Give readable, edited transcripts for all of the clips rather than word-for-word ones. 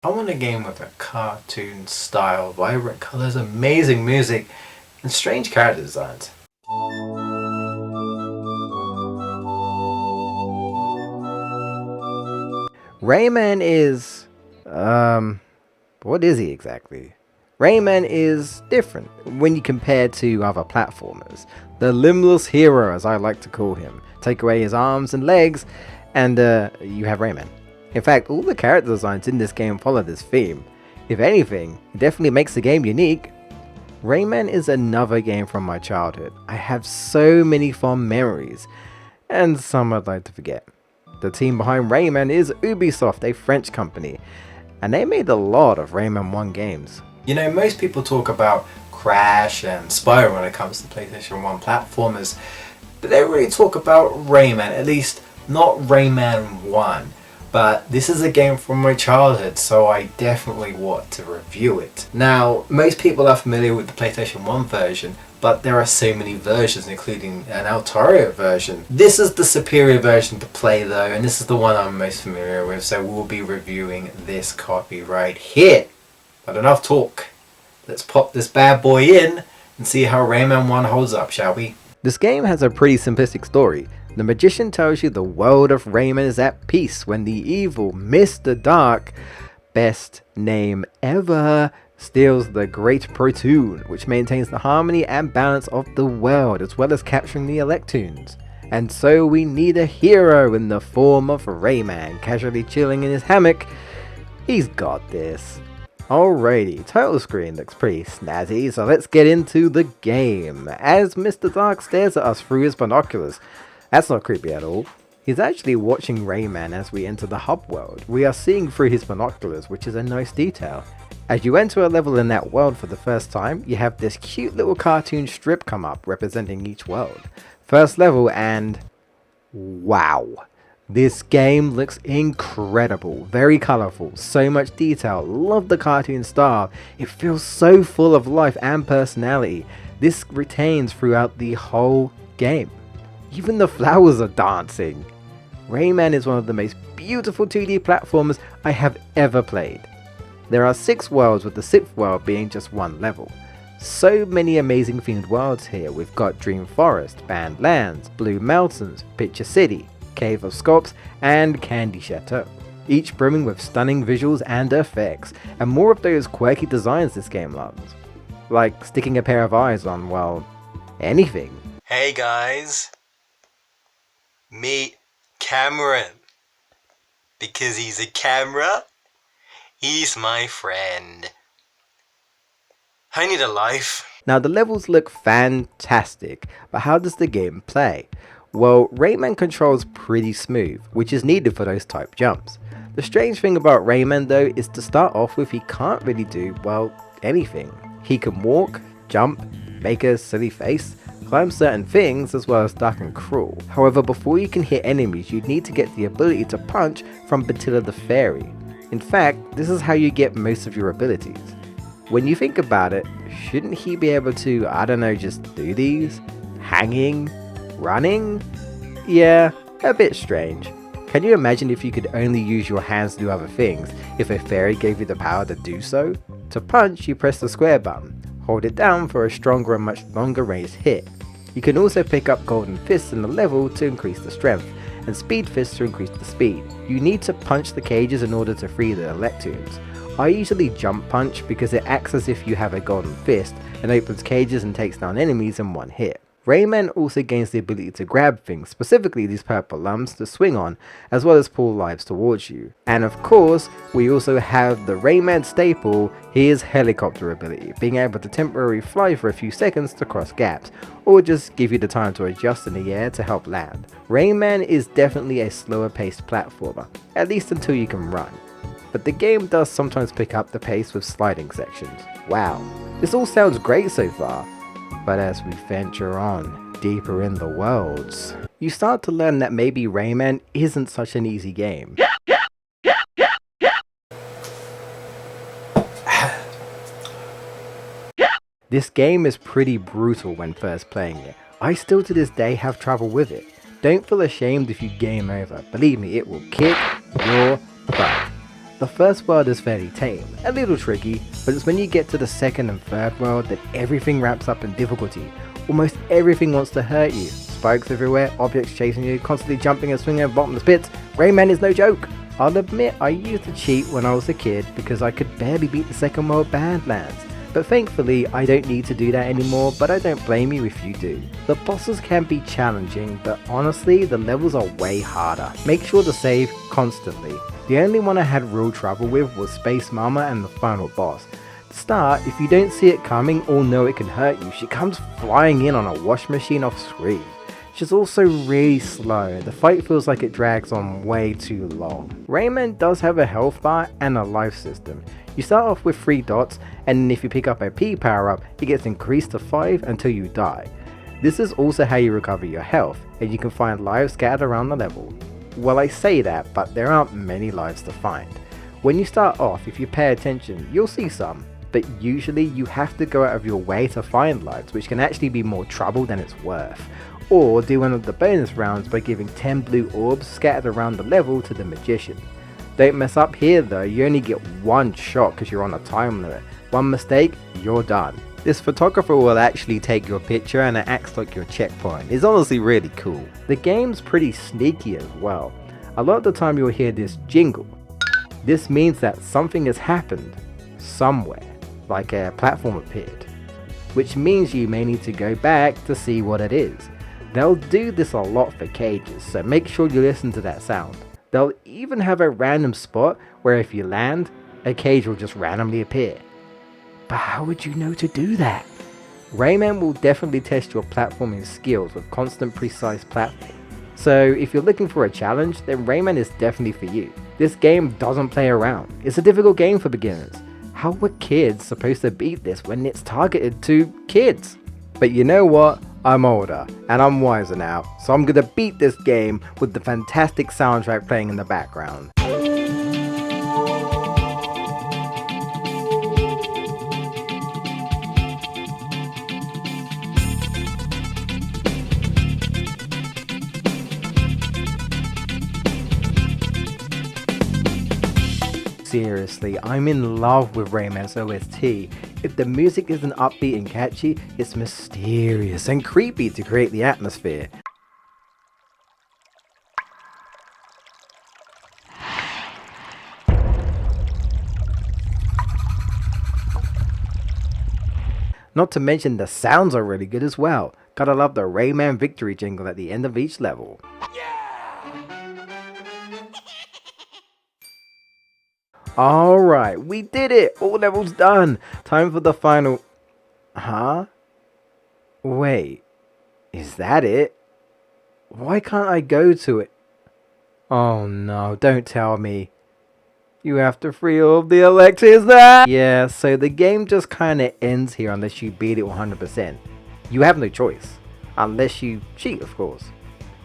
I want a game with a cartoon style, vibrant colors, amazing music, and strange character designs. Rayman is, what is he exactly? Rayman is different when you compare to other platformers. The limbless hero, as I like to call him. Take away his arms and legs, and you have Rayman. In fact, all the character designs in this game follow this theme. If anything, it definitely makes the game unique. Rayman is another game from my childhood. I have so many fond memories, and some I'd like to forget. The team behind Rayman is Ubisoft, a French company, and they made a lot of Rayman 1 games. You know, most people talk about Crash and Spyro when it comes to PlayStation 1 platformers, but they don't really talk about Rayman, at least not Rayman 1. But this is a game from my childhood, so I definitely want to review it. Now, most people are familiar with the PlayStation 1 version, but there are so many versions, including an Altaria version. This is the superior version to play though, and this is the one I'm most familiar with, so we'll be reviewing this copy right here. But enough talk. Let's pop this bad boy in and see how Rayman 1 holds up, shall we? This game has a pretty simplistic story. The magician tells you the world of Rayman is at peace when the evil Mr. Dark, best name ever, steals the Great Protoon, which maintains the harmony and balance of the world, as well as capturing the Electoons. And so we need a hero in the form of Rayman, casually chilling in his hammock. He's got this. Alrighty, title screen looks pretty snazzy, so let's get into the game. As Mr. Dark stares at us through his binoculars. That's not creepy at all. He's actually watching Rayman as we enter the hub world. We are seeing through his binoculars, which is a nice detail. As you enter a level in that world for the first time, you have this cute little cartoon strip come up representing each world. First level, and wow. This game looks incredible, very colourful, so much detail, love the cartoon style. It feels so full of life and personality. This retains throughout the whole game. Even the flowers are dancing. Rayman is one of the most beautiful 2D platformers I have ever played. There are 6 worlds, with the 6th world being just 1 level. So many amazing themed worlds here. We've got Dream Forest, Band Lands, Blue Mountains, Picture City, Cave of Sculpts, and Candy Chateau. Each brimming with stunning visuals and effects, and more of those quirky designs this game loves. Like sticking a pair of eyes on, well, anything. Hey guys. Meet Cameron. Because he's a camera, he's my friend. I need a life. Now the levels look fantastic, but how does the game play? Well, Rayman controls pretty smooth, which is needed for those type jumps. The strange thing about Rayman though is to start off with, he can't really do, well, anything. He can walk, jump, make a silly face, climb certain things, as well as duck and crawl. However, before you can hit enemies, you need to get the ability to punch from Batilla the Fairy. In fact, this is how you get most of your abilities. When you think about it, shouldn't he be able to, I don't know, just do these? Hanging? Running? Yeah, a bit strange. Can you imagine if you could only use your hands to do other things, if a fairy gave you the power to do so? To punch, you press the square button. Hold it down for a stronger and much longer range hit. You can also pick up golden fists in the level to increase the strength, and speed fists to increase the speed. You need to punch the cages in order to free the Electoons. I usually jump punch because it acts as if you have a golden fist and opens cages and takes down enemies in one hit. Rayman also gains the ability to grab things, specifically these purple lumps to swing on, as well as pull lives towards you. And of course, we also have the Rayman staple, his helicopter ability, being able to temporarily fly for a few seconds to cross gaps, or just give you the time to adjust in the air to help land. Rayman is definitely a slower paced platformer, at least until you can run. But the game does sometimes pick up the pace with sliding sections. Wow, this all sounds great so far. But as we venture on deeper in the worlds, you start to learn that maybe Rayman isn't such an easy game. This game is pretty brutal when first playing it. I still to this day have trouble with it. Don't feel ashamed if you game over. Believe me, it will kick your butt. The first world is fairly tame, a little tricky, but it's when you get to the second and third world that everything ramps up in difficulty. Almost everything wants to hurt you. Spikes everywhere, objects chasing you, constantly jumping and swinging at bottomless pits. Rayman is no joke. I'll admit I used to cheat when I was a kid because I could barely beat the second world Badlands. But thankfully I don't need to do that anymore, but I don't blame you if you do. The bosses can be challenging, but honestly the levels are way harder. Make sure to save constantly. The only one I had real trouble with was Space Mama and the final boss. To start, if you don't see it coming or know it can hurt you, she comes flying in on a wash machine off screen. She's also really slow. The fight feels like it drags on way too long. Rayman does have a health bar and a life system. You start off with 3 dots, and if you pick up a P power up, it gets increased to 5 until you die. This is also how you recover your health, and you can find lives scattered around the level. Well, I say that, but there aren't many lives to find. When you start off, if you pay attention, you'll see some, but usually you have to go out of your way to find lives, which can actually be more trouble than it's worth. Or do one of the bonus rounds by giving 10 blue orbs scattered around the level to the magician. Don't mess up here though, you only get 1 shot because you're on a time limit. One mistake, you're done. This photographer will actually take your picture and it acts like your checkpoint. It's honestly really cool. The game's pretty sneaky as well. A lot of the time you'll hear this jingle. This means that something has happened somewhere, like a platform appeared, which means you may need to go back to see what it is. They'll do this a lot for cages, so make sure you listen to that sound. They'll even have a random spot where if you land, a cage will just randomly appear. But how would you know to do that? Rayman will definitely test your platforming skills with constant precise platforming. So if you're looking for a challenge, then Rayman is definitely for you. This game doesn't play around. It's a difficult game for beginners. How were kids supposed to beat this when it's targeted to kids? But you know what? I'm older and I'm wiser now, so I'm gonna beat this game with the fantastic soundtrack playing in the background. Seriously, I'm in love with Rayman's OST. If the music isn't upbeat and catchy, it's mysterious and creepy to create the atmosphere. Not to mention the sounds are really good as well. Gotta love the Rayman victory jingle at the end of each level. Alright, we did it! All levels done! Time for the final... Huh? Wait, is that it? Why can't I go to it? Oh no, don't tell me. You have to free all of the electives there! Yeah, so the game just kinda ends here unless you beat it 100%. You have no choice. Unless you cheat, of course.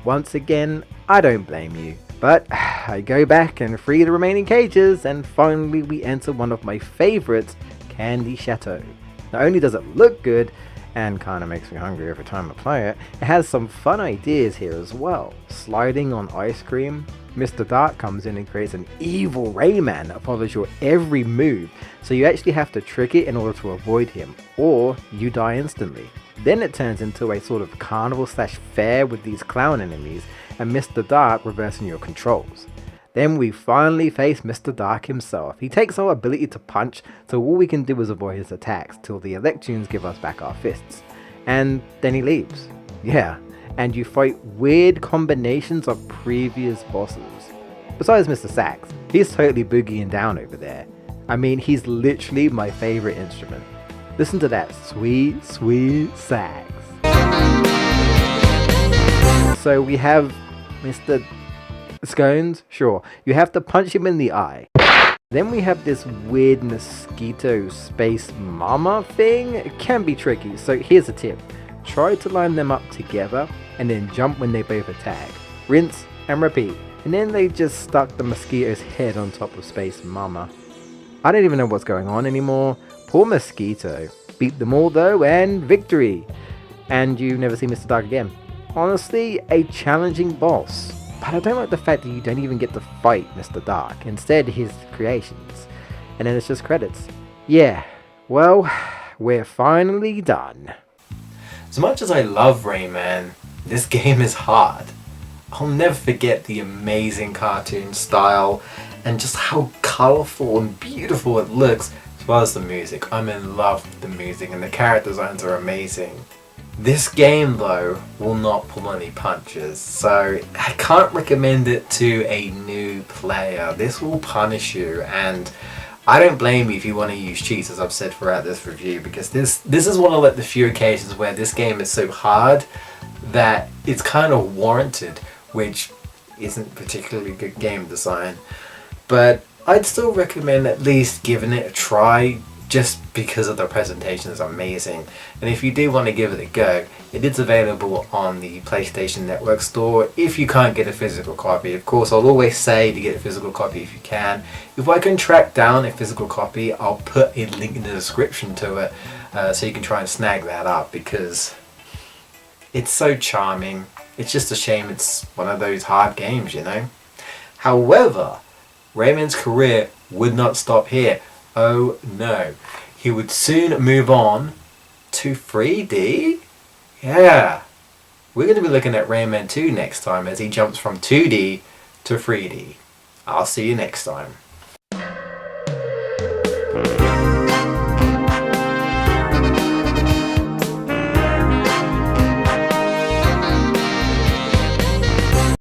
Once again, I don't blame you. But I go back and free the remaining cages, and finally we enter one of my favorites, Candy Chateau. Not only does it look good, and kinda makes me hungry every time I play it, it has some fun ideas here as well. Sliding on ice cream, Mr. Dark comes in and creates an evil Rayman that follows your every move, so you actually have to trick it in order to avoid him, or you die instantly. Then it turns into a sort of carnival slash fair with these clown enemies, and Mr. Dark reversing your controls. Then we finally face Mr. Dark himself. He takes our ability to punch, so all we can do is avoid his attacks till the Electunes give us back our fists. And then he leaves. Yeah, and you fight weird combinations of previous bosses. Besides Mr. Sax, he's totally boogieing down over there. I mean, he's literally my favorite instrument. Listen to that sweet, sweet sax. So we have Mr. Scones, sure, you have to punch him in the eye. Then we have this weird mosquito space mama thing. It can be tricky, so here's a tip. Try to line them up together and then jump when they both attack. Rinse and repeat. And then they just stuck the mosquito's head on top of Space Mama. I don't even know what's going on anymore. Poor mosquito. Beat them all though, and victory. And you never see Mr. Dark again. Honestly, a challenging boss. But I don't like the fact that you don't even get to fight Mr. Dark. Instead, his creations. And then it's just credits. Yeah, well, we're finally done. As much as I love Rayman, this game is hard. I'll never forget the amazing cartoon style and just how colourful and beautiful it looks, as well as the music. I'm in love with the music and the character designs are amazing. This game though will not pull any punches, so I can't recommend it to a new player. This will punish you, and I don't blame you if you want to use cheats, as I've said throughout this review, because this is one of the few occasions where this game is so hard that it's kind of warranted, which isn't particularly good game design. But I'd still recommend at least giving it a try, just because of the presentation is amazing. And if you do want to give it a go, it is available on the PlayStation Network store if you can't get a physical copy. Of course, I'll always say to get a physical copy if you can. If I can track down a physical copy, I'll put a link in the description to it, so you can try and snag that up, because it's so charming. It's just a shame it's one of those hard games, you know. However, Rayman's career would not stop here. Oh no, he would soon move on to 3D? Yeah, we're going to be looking at Rayman 2 next time as he jumps from 2D to 3D. I'll see you next time.